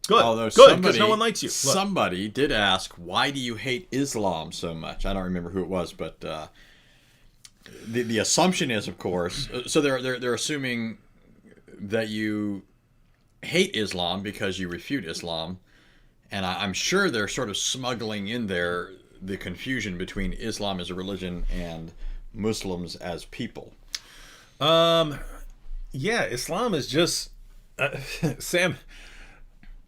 Good. Although Good, because no one likes you. Look. Somebody did ask, why do you hate Islam so much? I don't remember who it was, but the assumption is, of course, so they're assuming that you hate Islam because you refute Islam, and I'm sure they're sort of smuggling in there the confusion between Islam as a religion and Muslims as people. Yeah, Islam is just Sam.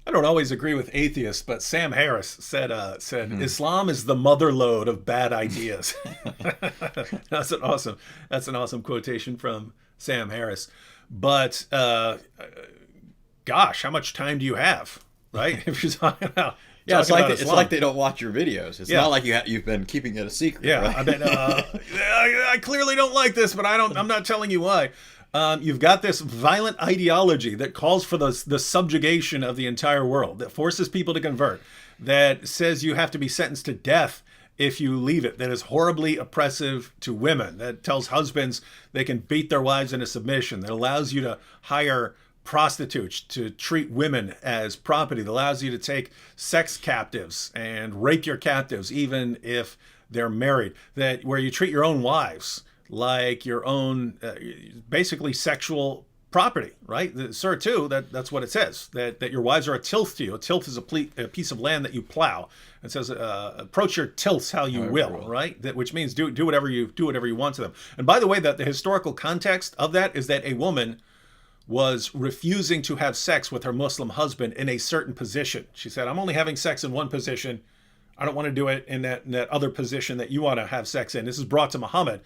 I don't always agree with atheists, but Sam Harris said Islam is the motherlode of bad ideas. That's an awesome quotation from Sam Harris. But gosh, how much time do you have, right? If you're talking about it's like they don't watch your videos. It's not like you've been keeping it a secret. Yeah, right? I bet. I clearly don't like this, but I'm not telling you why. You've got this violent ideology that calls for the subjugation of the entire world, that forces people to convert, that says you have to be sentenced to death if you leave it, that is horribly oppressive to women, that tells husbands they can beat their wives into submission, that allows you to hire prostitutes to treat women as property, that allows you to take sex captives and rape your captives even if they're married, that where you treat your own wives like your own basically sexual property, right? Surah 2, that's what it says, that your wives are a tilth to you. A tilth is a piece of land that you plow. It says approach your tilths how you will, right? Which means do whatever you want to them. And by the way, that the historical context of that is that a woman was refusing to have sex with her Muslim husband in a certain position. She said, I'm only having sex in one position. I don't want to do it in that other position that you want to have sex in. This is brought to Muhammad.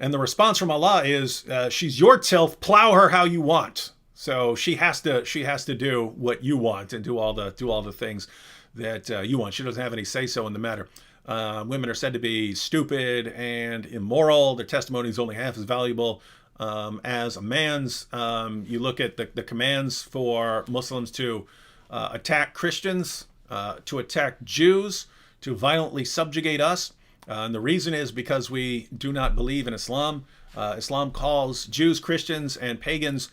And the response from Allah is, she's your tilth, plow her how you want. So she has to do what you want and do all the things that you want. She doesn't have any say-so in the matter. Women are said to be stupid and immoral. Their testimony is only half as valuable as a man's. You look at the commands for Muslims to attack Christians, to attack Jews, to violently subjugate us. And the reason is because we do not believe in Islam. Islam calls Jews, Christians, and pagans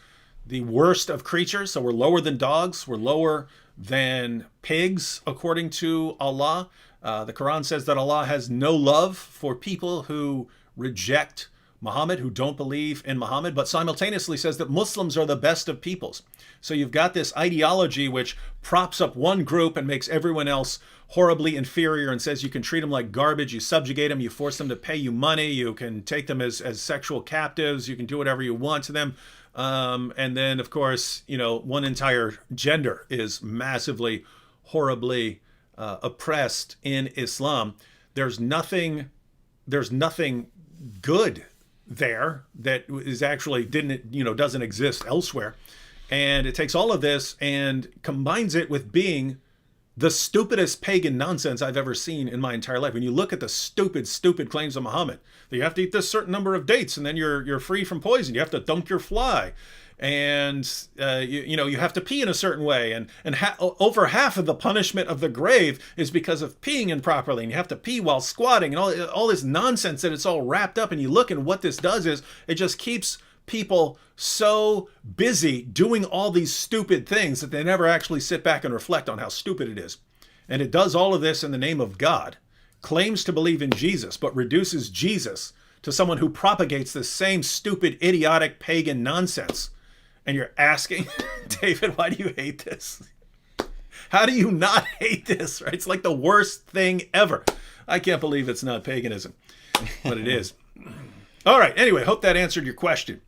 the worst of creatures. So we're lower than dogs. We're lower than pigs, according to Allah. The Quran says that Allah has no love for people who reject Muhammad, who don't believe in Muhammad, but simultaneously says that Muslims are the best of peoples. So you've got this ideology which props up one group and makes everyone else horribly inferior and says you can treat them like garbage, you subjugate them, you force them to pay you money, you can take them as sexual captives, you can do whatever you want to them. And then, of course, one entire gender is massively, horribly oppressed in Islam. There's nothing good there that is actually doesn't exist elsewhere. And it takes all of this and combines it with being the stupidest pagan nonsense I've ever seen in my entire life. When you look at the stupid claims of Muhammad, that you have to eat this certain number of dates and then you're free from poison. You have to dunk your fly, and you have to pee in a certain way, and over half of the punishment of the grave is because of peeing improperly, and you have to pee while squatting, and all this nonsense that it's all wrapped up. And you look, and what this does is it just keeps people so busy doing all these stupid things that they never actually sit back and reflect on how stupid it is. And it does all of this in the name of God, claims to believe in Jesus, but reduces Jesus to someone who propagates the same stupid, idiotic, pagan nonsense. And you're asking, David, why do you hate this? How do you not hate this? Right? It's like the worst thing ever. I can't believe it's not paganism, but it is. All right. Anyway, hope that answered your question.